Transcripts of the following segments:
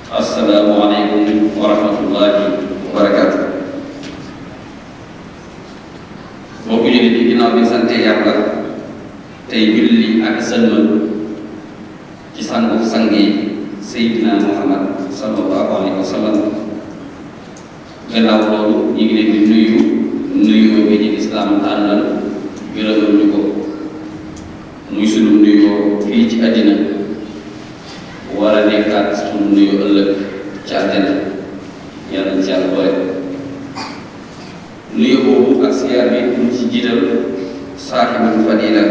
Assalamualaikum warahmatullahi wabarakatuh. Mbokk yi di ginnaaw bi sante yàlla tey julli ak sëlmal ci sangu sang yi Seydina Muhammad sallallahu alayhi wa sallam. Gannaaw loolu ñu ngi leen di nuyu bi ci islaam tànnal gërëmal ñu ko muy sunu nuyoo fii ci àddina war a nekkaat sunu nuyoo ëllëg ci àddina yàlla ci yàlla boole nuyoo boobu ak siyaar bi ñu ci jiital saaxibul fadila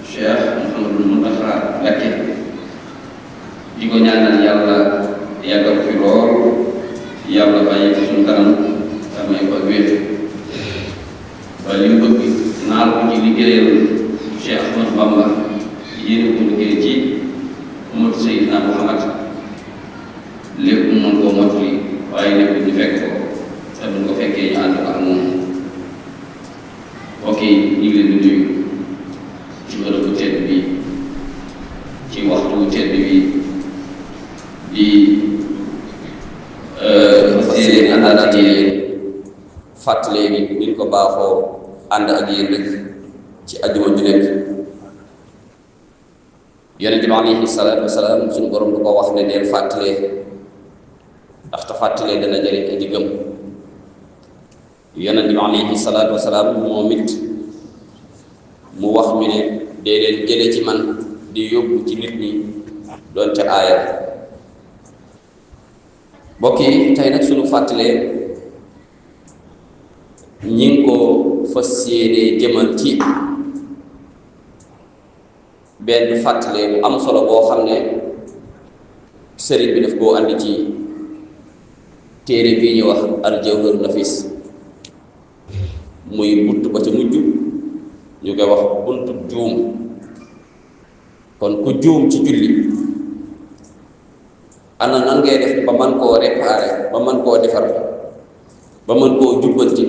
Cheikh Mouhamadul Mountakha Mbacké di ko ñaanal yàlla yàggal fi lool yàlla bàyyi ko suñu kanam te may ko wér ba li mu bëgg naal ko ci liggéeyal Cheikh Ahmadou Bamba yéene ko liggéey ci Umar Seydina Muhammad lépp mu mën koo mottali waaye lépp ñu fekk ko te buñ ko fekkee ñu ànd ko ak moom. Ok, ñu ngi leen di nuyu ci bërëbu tedd bi ci waxtu tedd bi di séeréer àndaat ak yéen fàttalee gi niñ ko baaxoo ànd ak yéen rek ci àjjuma ju nekk. Yonent bi alayhi salaatu wasalaam suñu borom du ko wax ne deel fàttalee ndaxte fàttalee dana jëriñ aji gëm. Yonent bi alayhi salaatu wasalaam moom it mu wax mi ne dee leen jële ci man di yóbbu ci nit ñi doonte aaya. mbokk yi tey nag suñu fàttalee ñi ngi ko fas yéenee jëmal ci benn fàttalee bu am solo boo xam ne sëriñ bi daf koo andi ci téere bii ñuy wax al-Jawharun Nafis muy bunt ba ca mujj ñu koy wax buntu juum. kon ku juum ci julli ana nan ngay def ba man koo réparer ba man koo defar ba man koo jubbanti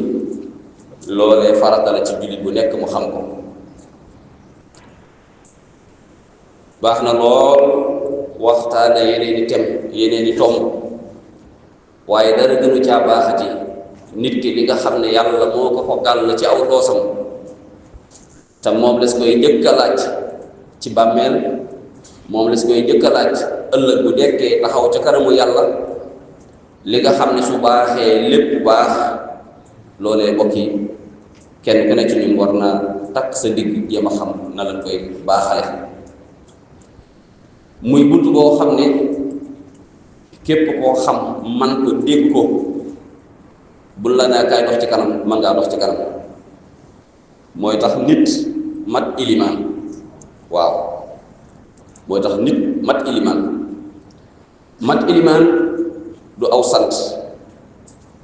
loolee farata la ci jullit bu nekk mu xam ko. baax na lool waxtaane yeneen i tem yeneen i tomb waaye dara gënu caa baaxati nit ki li nga xam ne yàlla moo ko ko gàll ci aw loosam te moom les koy njëkk a laaj ci bàmmeel moom les koy njëkk a laaj ëllëg bu dekkee taxaw ca kanamu yàlla li nga xam ne su baaxee lépp baax loolee bokk yi kenn ku ne ci ñun war naa takk sa digg jéem a xam na lañ koy baaxale. muy bunt boo xam ne képp koo xam man ko dégg ko bul la naa kaay dox ci kanam man ngaa dox ci kanam. mooy tax nit mat ilimaan. waaw mooy tax nit mat ilimaan. mat ilimaan du aw sant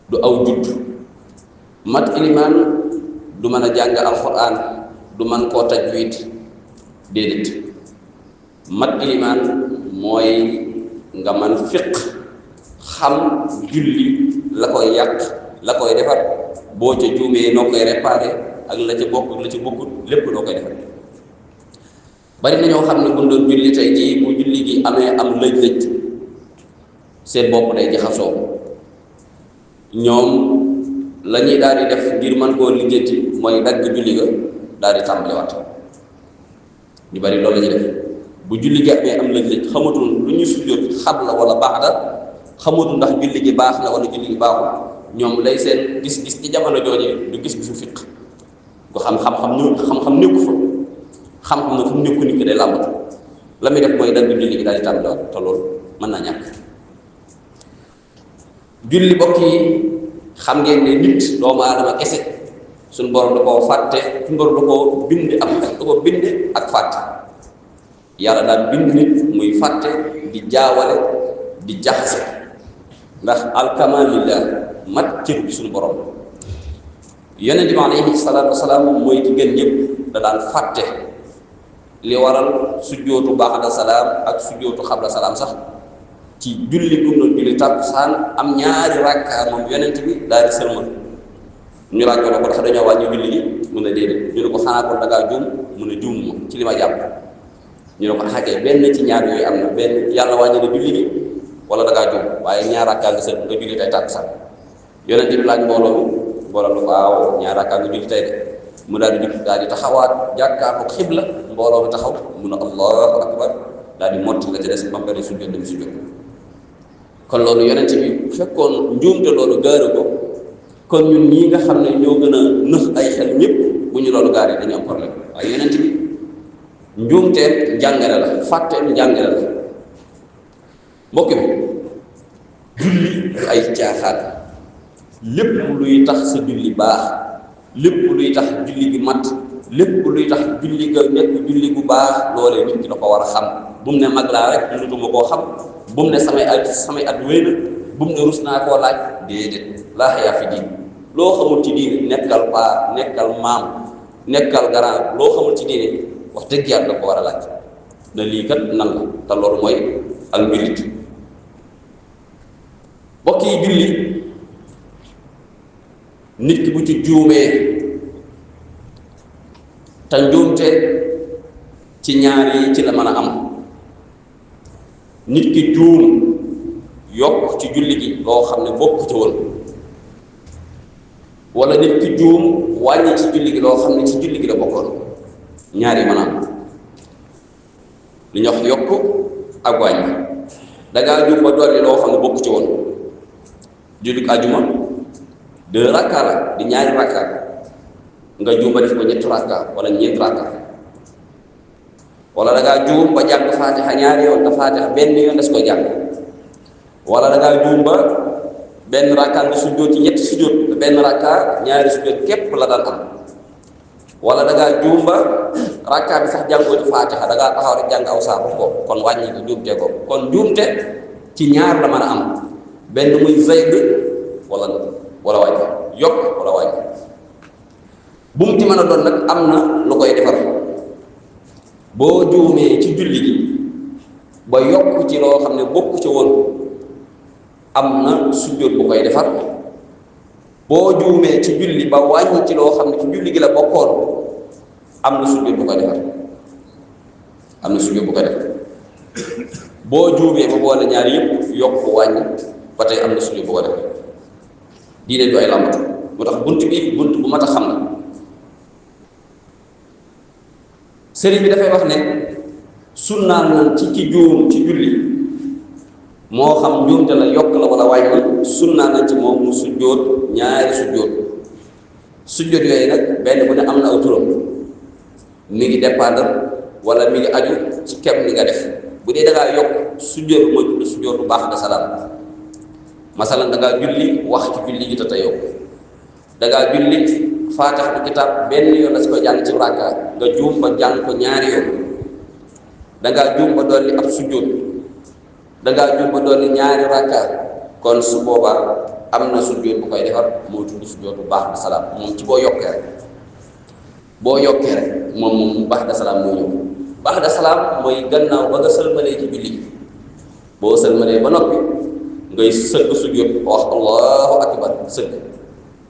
du aw judd. mat ilimaan du mën a jàng alxuraan du mën koo tajwiid déedéet. mat ilimaan mooy nga man fiq xam julli la koy yàq la koy defar boo ca juumee noo koy réparé ak la ca bokk la ca bokkut lépp noo koy defar. bari na ñoo xam ne bu doon julli tey jii bu julli gi amee am lëj-lëj seen bopp day jaxasoo. ñoom la ñuy daal di def ngir mën koo lijjanti mooy dagg julli ga daal di tàmbaliwaat. ñu bari loolu la ñuy def bu julli gi amee am lëj-lëj xamatul lu ñu sujjóot xabla wala ba'da xamatul ndax julli gi baax na wala julli gi baaxul. ñoom lay seen gis-gis ci jamono jooje du gis-gisu fiq ko xam-xam nekku fa xam-xam na fu mu nekku nit ki day làmbatu la muy def mooy dagg julli gi daal di tàmbaliwaat te loolu mën naa ñàkk. julli bokk yi xam ngeen ne nit doomu aadama kese suñu borom da koo fàtte suñu borom da koo bind ak fàtte. yàlla daal bind nit muy fàtte di jaawale di jaxase ndax alkamalillah mat cër bi suñu borom. yonent bi alayhi salaatu wasalaam mooy ki gën ñëpp da daan fàtte li waral sujjootu ba'da salaam ak sujjootu xabla salaam sax ci julli bu doon julli takkusaan am ñaari rakka moom yonent bi daal di sëlmal ñu laaj ko ne ko ndax dañoo wàññi julli gi mu ne déedéet ñu ne ko xanaa ko dangaa juum mu ne juum ma ci li ma jàpp ñu ne ko xàggee benn ci ñaar yooyu am na benn yàlla wàññi na julli gi wala da ngaa juum waaye ñaar rakkaa nga sëlmal nga julli tey tàkkusaan yonent bi laaj mbooloo mi waaw ñaar rakkaa nga julli tey de mu daal di taxawaat jàkkaarloog xibla mbooloo mi taxaw mu ne allahu akbar daal di mott nga ci des ba mu bari sujjóot dem sujjóot kon loolu yonent bi fekkoon njuumte loolu gaare ko kon ñun ñii nga xam ne ñoo gën a nëx ay xel ñëpp bu ñu loolu gaaree dañu am problème waaye yonent bi njuumteem njàngale la fàtteem njàngale la mbokk mi julli ay caaxaan lépp luy tax sa julli baax lépp luy tax julli gi mat lépp luy tax julli ga nekk julli gu baax loolee nit ki da ko war a xam bu mu ne mag laa rek mënatuma koo xam bu mu ne samay at wéy na bu mu ne rus naa koo laaj déedéet laa xayaa fi diin loo xamul ci diine nekkal paa nekkal maam nekkal garant loo xamul ci diine wax dëgg yàlla da ko war a laaj na lii kat nan la te loolu mooy ak mbirit mbokk yi julli nit ki bu ci juumee te njuumte ci ñaar yi ci la mën a am nit ki juum yokk ci julli gi loo xam ne bokk ci woon wala nit ki juum wàññi ci julli gi loo xam ne ci julli gi la bokkoon ñaar yi mën a am li ñuy wax yokk ak wàññi dangaa juum ba dolli loo xam ne bokk ci woon julli ajuma 2 rakka la di ñaari rakka nga juum ba def ko ñetti rakka wala ñeenti rakka wala dangaa juum ba jàng faatiha ñaari yoon te faatiha benn yoon des koy jàng wala dangaa juum ba benn rakka nga sujjóot ci ñetti sujjóot te benn rakka ñaari sujjóot képp la daan am wala dangaa juum ba rakka bi sax jàngoo ci faatiha dangaa taxaw rek jàng aw saabu ko kon wàññi ko juumte ko kon juumte ci ñaar la mën a am benn muy zayd wala wàññi yokk wala wàññi bu mu ci mën a doon nag am na lu koy defar boo juumee ci julli gi ba yokk ci loo xam ne bokk ci woon am na sujjóot bu koy defar boo juumee ci julli ba wàññi ci loo xam ne ci julli gi la bokkoon am na sujjóot bu koy defar boo juumee ba boole ñaar yëpp yokk wàññi ba tey am na sujjóot bu ko defar diine du ay làmbatu moo tax bunt bu mat a xam la sëriñ bi dafay wax ne sunnaal nañ ci juum ci julli moo xam njuumte la yokk la wala wàññi sunnaal nañ ci moom mu sujjóot ñaari sujjóot yooyu nag benn bu ne am na aw turam mi ngi dépendre wala mi ngi aju ci kem li nga def bu dee dangaa yokk sujjóot bu mooy tudd sujjóot bu baax da salaam masalan dangaa julli wax ci julli gi te yokk dangaa julli faatixatu kitaab benn yoon la si ko jàng ci rakka nga juum ba jàng ko ñaari yoon dangaa juum ba dolli ab sujjóot dangaa juum ba dolli ñaari rakka kon su boobaa am na sujjóot bu koy defar moo tudd sujjóot bu baax da salaam moom ci boo yokkee rek moom baax da salaam mooy ñëw baax da salaam mooy gannaaw ba nga sëlmalee ci julli boo sëlmalee ba noppi ngay sëgg sujjóot wax allahu akbar sëgg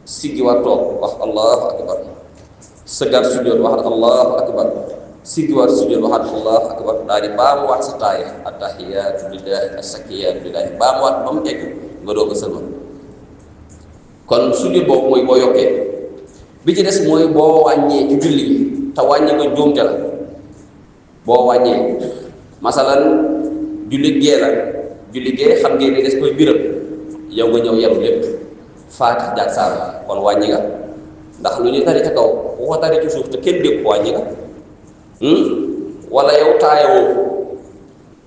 siggi war toog wax allahu akbar sëggaat sujjóot waxat allahu akbar siggi war sujjóot waxat allahu akbar daal di baamuwaat sa taaya attahiyaatu lillahi assakiyaatu lillahi baamuwaat ba mu egg nga doog a sëlmal kon sujjóot boobu mooy boo yokkee bi ci des mooy boo wàññee ci julli gi te wàññi nga njuumte la boo wàññee masalan julli gee xam ngeen ni des koy biral yow nga ñëw yem lépp faatix jaag saar kon wàññi nga ndax lu ñu tari ca kaw bu ko tari ci suuf te kenn dégg ko wàññi nga wala yow taayawoo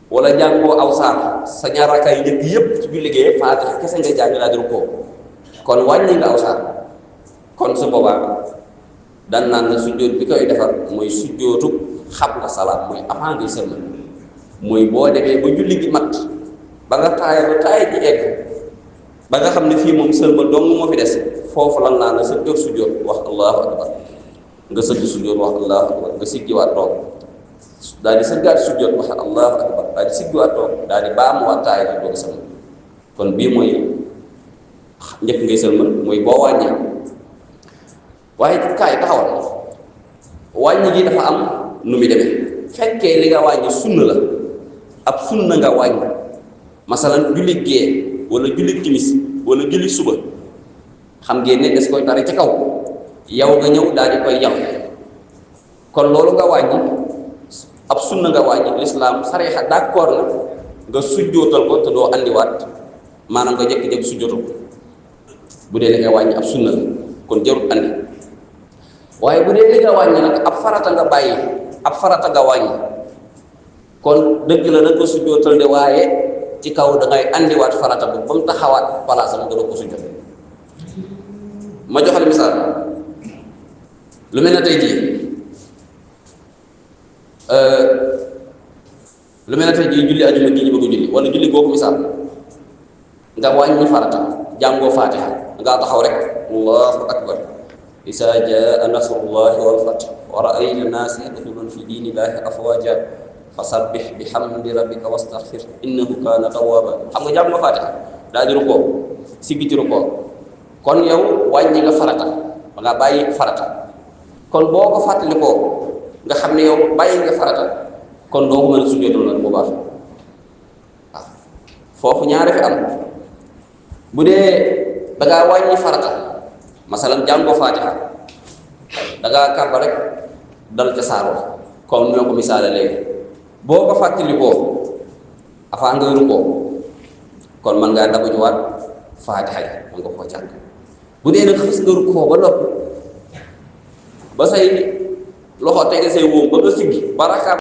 wala jàngoo aw saar sa ñaar rakka yi njëkk yépp ci bi liggéey faatix kese nga jàng laa dul ko kon wàññi nga aw saar kon su boobaa dan naan na sujjóot bi koy defar mooy sujjóotu xabla salaam mooy avant ngay sëlmal mooy boo demee ba julli gi mat ba nga taaya ji egg ba nga xam ne fii moom sëlmal dong moo fi des foofu lan laa na sa jóg sujjóot wax allahu akbar nga sëgg sujjóot wax allahu akbar nga siggiwaat toog daal di sëggaat sujjóot wax allahu akbar daal di siggiwaat toog daal di baamuwaat taaya ji doog a sëlmal kon bii mooy njëkk ngay sëlmal mooy boo wàññee waaye kaay taxawal wàññi gi dafa am nu muy demee fekkee li nga wàññi sunna la ab sunna nga wàññi masalan julli gee wala julli timis wala julli suba xam ngeen ne des koy tari ca kaw yow nga ñëw daal di koy yam kon loolu nga wàññi ab sunna nga wàññi lislaam sariixa d'accord na nga sujjootal ko te doo andiwaat maanaam nga jékki-jékki sujjootal ko bu dee li nga wàññi ab sunna la kon jarut andi waaye bu dee li nga wàññi nag ab farata nga bàyyi ab farata nga wàññi kon dëgg la da nga ko sujjootal de waaye ci kaw da ngay andiwaat farata bu ba mu taxawaat palaasam nga doo ko sujjoot ma joxal misaal lu mel ne tey jii julli ajuma gi ñu bëgg julli wala julli googu misaal nga wàññi farata jàngoo faatiha nga taxaw rek allahu akbar isa jaa nasrullahi wal fath wa ra'ayta an-naasa yadkhuluna fi diinillahi afwaaja fasabbih bihamdi rabbika wastaghfir innahu kaana tawwaaba xam nga jàngoo faatiha daa di rukoo siggi ci rukoo kon yow wàññi nga farata ba nga bàyyi farata kon boo ko fàttalikoo nga xam ne yow bàyyi nga farata kon doo ko mën a sujjóotal nag bu baax waaw foofu ñaari fi am bu dee da ngaa wàññi farata masalan jàngoo faatiha da ngaa kàbba rek dal ca saaroo comme ñoo ko misaale léegi boo ko fàttalikoo afaa ngay rukkoo kon mën ngaa dabu juwaat faatiha yi mën nga koo jàng bu dee nag xës nga rukkoo ba noppi ba say loxo tege say wóom ba nga siggi ba rakaat